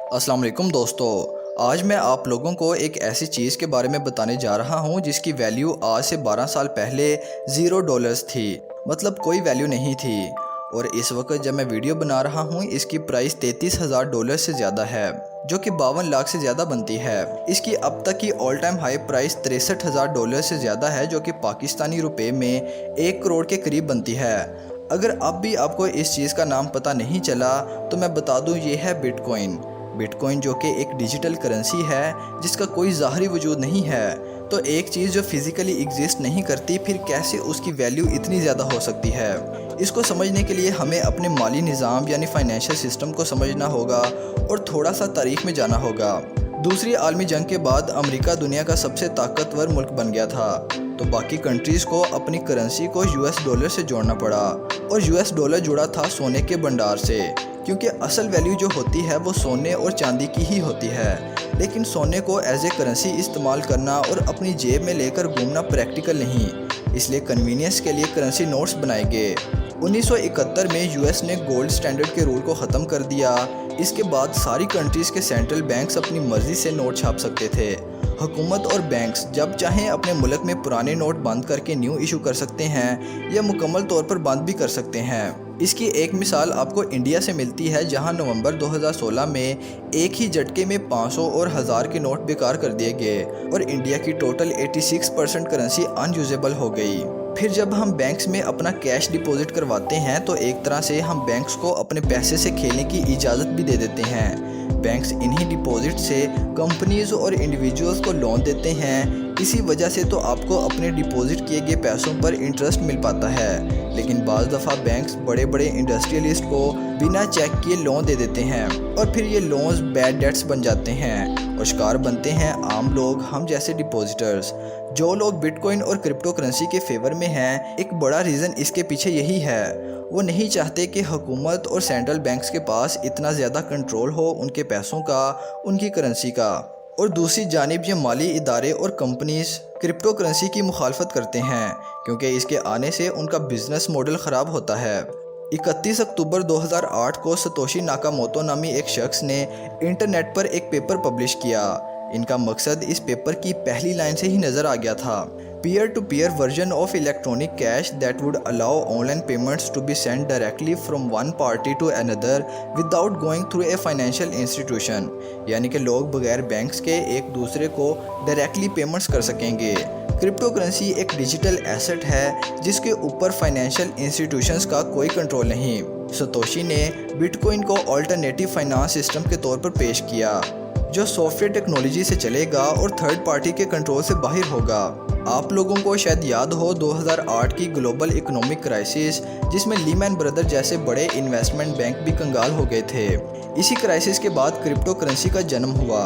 अस्सलाम वालेकुम दोस्तों। आज मैं आप लोगों को एक ऐसी चीज़ के बारे में बताने जा रहा हूँ जिसकी वैल्यू आज से 12 साल पहले $0 थी, मतलब कोई वैल्यू नहीं थी। और इस वक्त जब मैं वीडियो बना रहा हूँ इसकी प्राइस $33,000 से ज़्यादा है, जो कि 52 लाख से ज़्यादा बनती है। इसकी अब तक की ऑल टाइम हाई प्राइस $63,000 से ज़्यादा है, जो कि पाकिस्तानी रुपए में 1 करोड़ के करीब बनती है। अगर अब भी आपको इस चीज़ का नाम पता नहीं चला तो मैं बता दूँ, ये है बिटकॉइन। बिटकॉइन जो कि एक डिजिटल करेंसी है जिसका कोई ज़ाहरी वजूद नहीं है। तो एक चीज़ जो फिज़िकली एग्जिस्ट नहीं करती, फिर कैसे उसकी वैल्यू इतनी ज़्यादा हो सकती है? इसको समझने के लिए हमें अपने माली निज़ाम यानी फाइनेंशियल सिस्टम को समझना होगा और थोड़ा सा तारीख में जाना होगा। दूसरी आलमी जंग के बाद अमेरिका दुनिया का सबसे ताकतवर मुल्क बन गया था, तो बाकी कंट्रीज़ को अपनी करेंसी को US डॉलर से जोड़ना पड़ा। और US डॉलर जुड़ा था सोने के भंडार से, क्योंकि असल वैल्यू जो होती है वो सोने और चांदी की ही होती है। लेकिन सोने को एज ए करेंसी इस्तेमाल करना और अपनी जेब में लेकर घूमना प्रैक्टिकल नहीं, इसलिए कन्वीनियंस के लिए करेंसी नोट्स बनाए गए। 1971 में US ने गोल्ड स्टैंडर्ड के रूल को ख़त्म कर दिया। इसके बाद सारी कंट्रीज़ के सेंट्रल बैंक्स अपनी मर्ज़ी से नोट छाप सकते थे। हुकूमत और बैंक्स जब चाहें अपने मुल्क में पुराने नोट बंद करके न्यू इशू कर सकते हैं या मुकम्मल तौर पर बंद भी कर सकते हैं। इसकी एक मिसाल आपको इंडिया से मिलती है, जहां नवंबर 2016 में एक ही झटके में 500 और 1000 के नोट बेकार कर दिए गए और इंडिया की टोटल 86% करेंसी अनयूजेबल हो गई। फिर जब हम बैंक्स में अपना कैश डिपॉजिट करवाते हैं तो एक तरह से हम बैंक्स को अपने पैसे से खेलने की इजाज़त भी दे देते हैं। बैंक्स इन्हीं डिपॉजिट से कंपनीज और इंडिविजुअल्स को लोन देते हैं। इसी वजह से तो आपको अपने डिपॉजिट किए गए पैसों पर इंटरेस्ट मिल पाता है। लेकिन बाज़ दफ़ा बैंक्स बड़े बड़े इंडस्ट्रियलिस्ट को बिना चेक किए लोन दे देते हैं और फिर ये लोन्स बैड डेट्स बन जाते हैं और शिकार बनते हैं आम लोग, हम जैसे डिपॉजिटर्स। जो लोग बिटकॉइन और क्रिप्टो करेंसी के फेवर में हैं, एक बड़ा रीज़न इसके पीछे यही है। वो नहीं चाहते कि हुकूमत और सेंट्रल बैंक्स के पास इतना ज़्यादा कंट्रोल हो उनके पैसों का, उनकी करेंसी का। और दूसरी जानिब ये माली इदारे और कंपनीज क्रिप्टो करेंसी की मुखालफत करते हैं, क्योंकि इसके आने से उनका बिजनेस मॉडल ख़राब होता है। 31 अक्टूबर 2008 को सतोशी नाकामोतो नामी एक शख्स ने इंटरनेट पर एक पेपर पब्लिश किया। इनका मकसद इस पेपर की पहली लाइन से ही नज़र आ गया था। Peer to peer version of electronic cash that would allow online payments to be send directly from one party to another without going through a financial institution, यानी कि लोग बगैर बैंक्स के एक दूसरे को डायरेक्टली पेमेंट्स कर सकेंगे। क्रिप्टो करेंसी एक डिजिटल एसेट है जिसके ऊपर फाइनेंशियल इंस्टीट्यूशंस का कोई कंट्रोल नहीं। सतोशी ने बिटकॉइन को अल्टरनेटिव फाइनेंस सिस्टम के तौर पर पेश किया, जो सॉफ्टवेयर टेक्नोलॉजी से चलेगा और थर्ड पार्टी के कंट्रोल से बाहर होगा। आप लोगों को शायद याद हो 2008 की ग्लोबल इकोनॉमिक क्राइसिस, जिसमें लीमैन ब्रदर जैसे बड़े इन्वेस्टमेंट बैंक भी कंगाल हो गए थे। इसी क्राइसिस के बाद क्रिप्टो करेंसी का जन्म हुआ।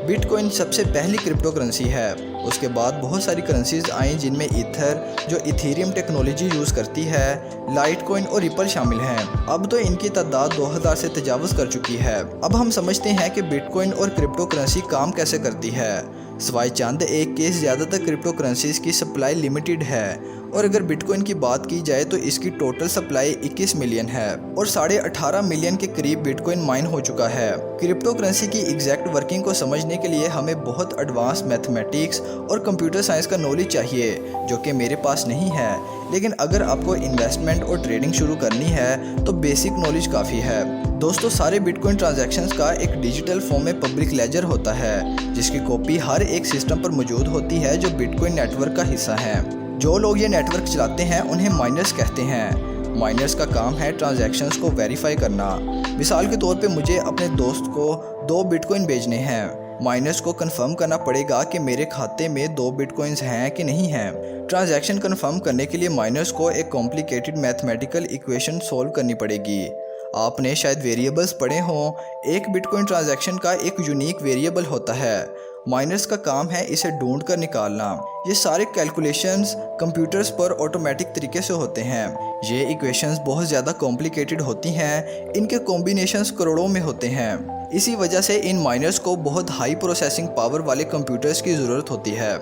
बिटकॉइन सबसे पहली क्रिप्टो करेंसी है। उसके बाद बहुत सारी करेंसीज आई, जिनमें ईथर जो इथेरियम टेक्नोलॉजी यूज़ करती है, लाइटकॉइन और रिपल शामिल हैं। अब तो इनकी तादाद 2000 से तजावज़ कर चुकी है। अब हम समझते हैं कि बिटकॉइन और क्रिप्टो करेंसी काम कैसे करती है। सिवाय चंद एक के ज़्यादातर क्रिप्टो करेंसीज की सप्लाई लिमिटेड है, और अगर बिटकॉइन की बात की जाए तो इसकी टोटल सप्लाई 21 मिलियन है और 18.5 मिलियन के करीब बिटकॉइन माइन हो चुका है। क्रिप्टो करेंसी की एग्जैक्ट वर्किंग को समझने के लिए हमें बहुत एडवांस मैथमेटिक्स और कंप्यूटर साइंस का नॉलेज चाहिए, जो कि मेरे पास नहीं है। लेकिन अगर आपको इन्वेस्टमेंट और ट्रेडिंग शुरू करनी है तो बेसिक नॉलेज काफ़ी है। दोस्तों, सारे बिटकॉइन ट्रांजैक्शंस का एक डिजिटल फॉर्म में पब्लिक लेजर होता है, जिसकी कॉपी हर एक सिस्टम पर मौजूद होती है जो बिटकॉइन नेटवर्क का हिस्सा है। जो लोग ये नेटवर्क चलाते हैं उन्हें माइनर्स कहते हैं। माइनर्स का काम है ट्रांजैक्शंस को वेरीफाई करना। मिसाल के तौर पे मुझे अपने दोस्त को 2 बिटकॉइन भेजने हैं। माइनर्स को कंफर्म करना पड़ेगा कि मेरे खाते में 2 बिटकॉइंस हैं कि नहीं हैं। ट्रांजैक्शन कंफर्म करने के लिए माइनर्स को एक कॉम्प्लिकेटेड मैथमेटिकल इक्वेशन सॉल्व करनी पड़ेगी। आपने शायद वेरिएबल्स पढ़े हों। एक बिटकॉइन ट्रांजैक्शन का एक यूनिक वेरिएबल होता है। माइनर्स का काम है इसे ढूंढ कर निकालना। ये सारे कैलकुलेशंस कंप्यूटर्स पर ऑटोमेटिक तरीके से होते हैं। ये इक्वेशंस बहुत ज़्यादा कॉम्प्लिकेटेड होती हैं। इनके कॉम्बिनेशंस करोड़ों में होते हैं। इसी वजह से इन माइनर्स को बहुत हाई प्रोसेसिंग पावर वाले कंप्यूटर्स की ज़रूरत होती है।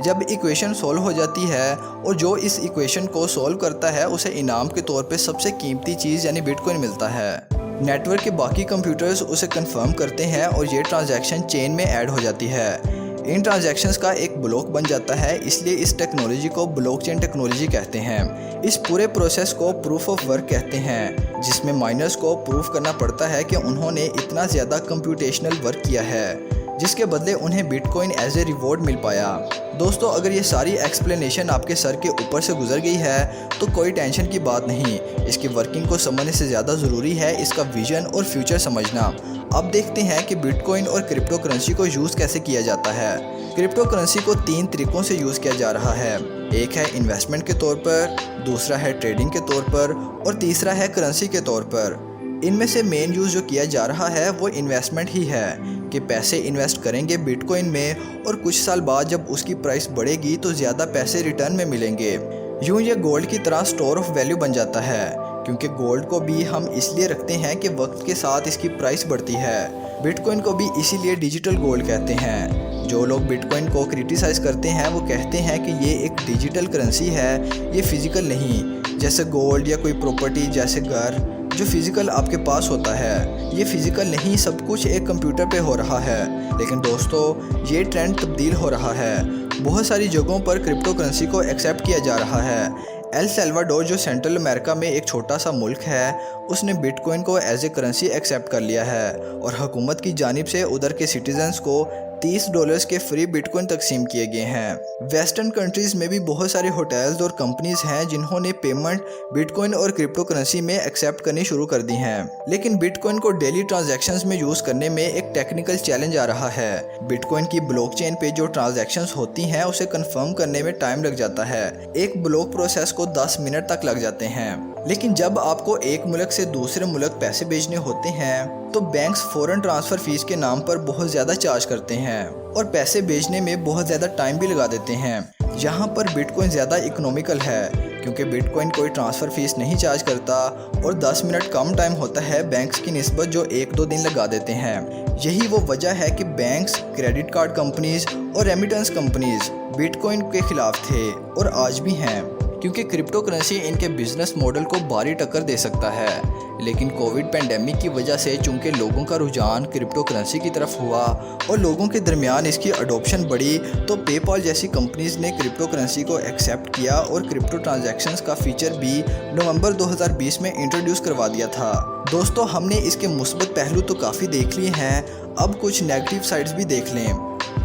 जब इक्वेशन सॉल्व हो जाती है और जो इस इक्वेशन को सॉल्व करता है उसे इनाम के तौर पे सबसे कीमती चीज़ यानी बिटकॉइन मिलता है। नेटवर्क के बाकी कंप्यूटर्स उसे कंफर्म करते हैं और ये ट्रांजैक्शन चेन में ऐड हो जाती है। इन ट्रांजैक्शंस का एक ब्लॉक बन जाता है, इसलिए इस टेक्नोलॉजी को ब्लॉकचेन टेक्नोलॉजी कहते हैं। इस पूरे प्रोसेस को प्रूफ ऑफ वर्क कहते हैं, जिसमें माइनर्स को प्रूफ करना पड़ता है कि उन्होंने इतना ज़्यादा कंप्यूटेशनल वर्क किया है, जिसके बदले उन्हें बिटकॉइन एज ए रिवॉर्ड मिल पाया। दोस्तों, अगर ये सारी एक्सप्लेनेशन आपके सर के ऊपर से गुजर गई है तो कोई टेंशन की बात नहीं। इसकी वर्किंग को समझने से ज़्यादा ज़रूरी है इसका विजन और फ्यूचर समझना। अब देखते हैं कि बिटकॉइन और क्रिप्टो करेंसी को यूज़ कैसे किया जाता है। क्रिप्टो करेंसी को 3 तरीक़ों से यूज़ किया जा रहा है। एक है इन्वेस्टमेंट के तौर पर, दूसरा है ट्रेडिंग के तौर पर और तीसरा है करेंसी के तौर पर। इनमें से मेन यूज़ जो किया जा रहा है वो इन्वेस्टमेंट ही है कि पैसे इन्वेस्ट करेंगे बिटकॉइन में और कुछ साल बाद जब उसकी प्राइस बढ़ेगी तो ज़्यादा पैसे रिटर्न में मिलेंगे। यूँ ये गोल्ड की तरह स्टोर ऑफ वैल्यू बन जाता है, क्योंकि गोल्ड को भी हम इसलिए रखते हैं कि वक्त के साथ इसकी प्राइस बढ़ती है। बिटकॉइन को भी इसीलिए डिजिटल गोल्ड कहते हैं। जो लोग बिटकॉइन को क्रिटिसाइज़ करते हैं वो कहते हैं कि ये एक डिजिटल करेंसी है, ये फिज़िकल नहीं। जैसे गोल्ड या कोई प्रॉपर्टी जैसे घर जो फिज़िकल आपके पास होता है, ये फिज़िकल नहीं, सब कुछ एक कंप्यूटर पे हो रहा है। लेकिन दोस्तों, ये ट्रेंड तब्दील हो रहा है। बहुत सारी जगहों पर क्रिप्टो करेंसी को एक्सेप्ट किया जा रहा है। एल सल्वाडोर जो सेंट्रल अमेरिका में एक छोटा सा मुल्क है, उसने बिटकॉइन को एज ए करेंसी एक्सेप्ट कर लिया है और हुकूमत की जानिब से उधर के सिटीजन्स को $30 के फ्री बिटकॉइन तकसीम किए गए हैं। वेस्टर्न कंट्रीज़ में भी बहुत सारे होटल्स और कंपनीज हैं जिन्होंने पेमेंट बिटकॉइन और क्रिप्टो करेंसी में एक्सेप्ट करनी शुरू कर दी हैं। लेकिन बिटकॉइन को डेली ट्रांजैक्शंस में यूज़ करने में एक टेक्निकल चैलेंज आ रहा है। बिटकॉइन की ब्लॉकचेन पे जो ट्रांजैक्शंस होती हैं उसे कंफर्म करने में टाइम लग जाता है। एक ब्लॉक प्रोसेस को 10 मिनट तक लग जाते हैं। लेकिन जब आपको एक मुल्क से दूसरे मुल्क पैसे भेजने होते हैं तो बैंक्स फ़ौरन ट्रांसफ़र फ़ीस के नाम पर बहुत ज़्यादा चार्ज करते हैं और पैसे भेजने में बहुत ज़्यादा टाइम भी लगा देते हैं। यहाँ पर बिटकॉइन ज़्यादा इकोनॉमिकल है क्योंकि बिटकॉइन कोई ट्रांसफ़र फ़ीस नहीं चार्ज करता और 10 मिनट कम टाइम होता है बैंक्स की निस्बत जो 1-2 दिन लगा देते हैं। यही वो वजह है कि बैंक्स, क्रेडिट कार्ड कंपनीज़ और रेमिटेंस कंपनीज़ बिटकॉइन के ख़िलाफ़ थे और आज भी हैं, क्योंकि क्रिप्टो करेंसी इनके बिजनेस मॉडल को भारी टक्कर दे सकता है। लेकिन कोविड पेंडेमिक की वजह से चूंकि लोगों का रुझान क्रिप्टो करेंसी की तरफ हुआ और लोगों के दरमियान इसकी अडोप्शन बढ़ी, तो पेपाल जैसी कंपनीज ने क्रिप्टो करेंसी को एक्सेप्ट किया और क्रिप्टो ट्रांजैक्शंस का फीचर भी नवंबर 2020 में इंट्रोड्यूस करवा दिया था। दोस्तों, हमने इसके मुस्बत पहलू तो काफ़ी देख लिए हैं, अब कुछ नेगेटिव साइड्स भी देख लें।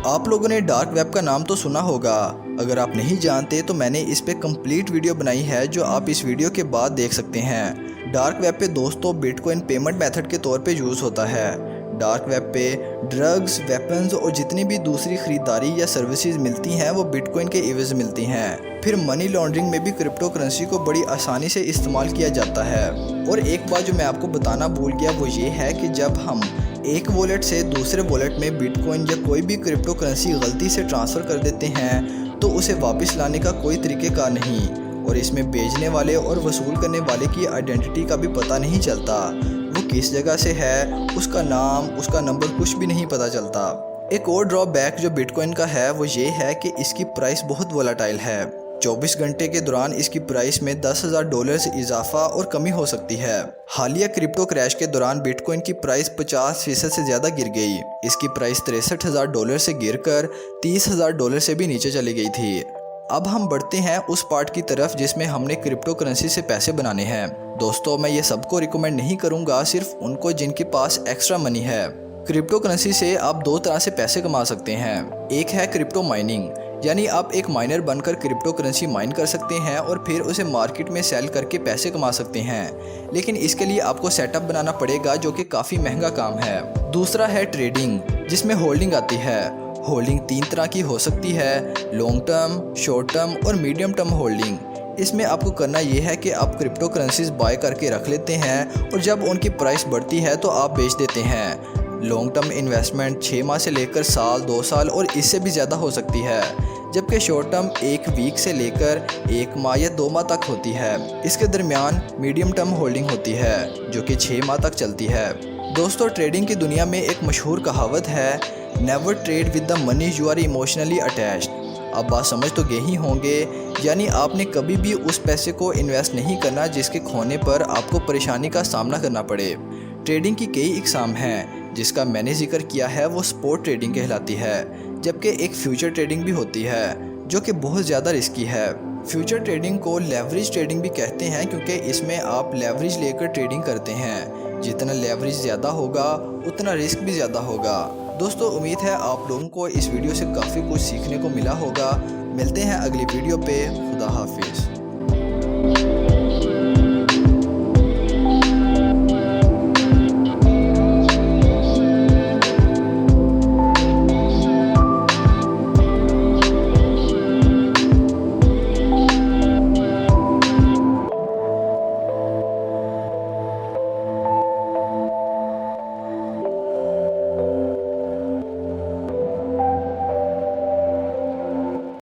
आप लोगों ने डार्क वेब का नाम तो सुना होगा। अगर आप नहीं जानते तो मैंने इस पे कंप्लीट वीडियो बनाई है जो आप इस वीडियो के बाद देख सकते हैं। डार्क वेब पे दोस्तों बिटकॉइन पेमेंट मेथड के तौर पे यूज़ होता है। डार्क वेब पे ड्रग्स, वेपन्स और जितनी भी दूसरी ख़रीदारी या सर्विसेज मिलती हैं वो बिटकॉइन के एवज मिलती हैं। फिर मनी लॉन्ड्रिंग में भी क्रिप्टो करेंसी को बड़ी आसानी से इस्तेमाल किया जाता है। और एक बात जो मैं आपको बताना भूल गया वो ये है कि जब हम एक वॉलेट से दूसरे वॉलेट में बिटकॉइन या कोई भी क्रिप्टो करेंसी गलती से ट्रांसफ़र कर देते हैं तो उसे वापस लाने का कोई तरीक़ेकार नहीं और इसमें भेजने वाले और वसूल करने वाले की आइडेंटिटी का भी पता नहीं चलता। वो किस जगह से है, उसका नाम, उसका नंबर कुछ भी नहीं पता चलता। एक और ड्रॉबैक जो बिटकॉइन का है वो ये है कि इसकी प्राइस बहुत वोलाटाइल है। 24 घंटे के दौरान इसकी प्राइस में $10,000 से इजाफा और कमी हो सकती है। हालिया क्रिप्टो क्रैश के दौरान बिटकॉइन की प्राइस 50% से ज़्यादा गिर गई। इसकी प्राइस $63,000 से गिरकर $30,000 से भी नीचे चली गई थी। अब हम बढ़ते हैं उस पार्ट की तरफ जिसमें हमने क्रिप्टो करेंसी से पैसे बनाने हैं। दोस्तों, मैं ये सबको रिकमेंड नहीं करूँगा, सिर्फ उनको जिनके पास एक्स्ट्रा मनी है। क्रिप्टो करेंसी से आप 2 तरह से पैसे कमा सकते हैं। एक है क्रिप्टो माइनिंग, यानी आप एक माइनर बनकर क्रिप्टो करेंसी माइन कर सकते हैं और फिर उसे मार्केट में सेल करके पैसे कमा सकते हैं। लेकिन इसके लिए आपको सेटअप बनाना पड़ेगा जो कि काफ़ी महंगा काम है। दूसरा है ट्रेडिंग, जिसमें होल्डिंग आती है। होल्डिंग 3 तरह की हो सकती है, लॉन्ग टर्म, शॉर्ट टर्म और मीडियम टर्म होल्डिंग। इसमें आपको करना ये है कि आप क्रिप्टो करेंसीज बाय करके रख लेते हैं और जब उनकी प्राइस बढ़ती है तो आप बेच देते हैं। लॉन्ग टर्म इन्वेस्टमेंट 6 माह से लेकर साल, 2 साल और इससे भी ज़्यादा हो सकती है, जबकि शॉर्ट टर्म 1 वीक से लेकर 1 माह या 2 माह तक होती है। इसके दरमियान मीडियम टर्म होल्डिंग होती है जो कि 6 माह तक चलती है। दोस्तों, ट्रेडिंग की दुनिया में एक मशहूर कहावत है, never trade with the money you are emotionally attached. आप बात समझ तो गए ही होंगे, यानी आपने कभी भी उस पैसे को इन्वेस्ट नहीं करना जिसके खोने पर आपको परेशानी का सामना करना पड़े। ट्रेडिंग की कई इकसाम हैं, जिसका मैंने जिक्र किया है वो स्पॉट ट्रेडिंग कहलाती है, जबकि एक फ्यूचर ट्रेडिंग भी होती है जो कि बहुत ज़्यादा रिस्की है। फ्यूचर ट्रेडिंग को लेवरेज ट्रेडिंग भी कहते हैं, क्योंकि इसमें आप लेवरेज लेकर ट्रेडिंग करते हैं। जितना लेवरेज ज़्यादा होगा उतना रिस्क भी ज़्यादा होगा। दोस्तों, उम्मीद है आप लोगों को इस वीडियो से काफ़ी कुछ सीखने को मिला होगा। मिलते हैं अगली वीडियो पे। खुदा हाफिज़।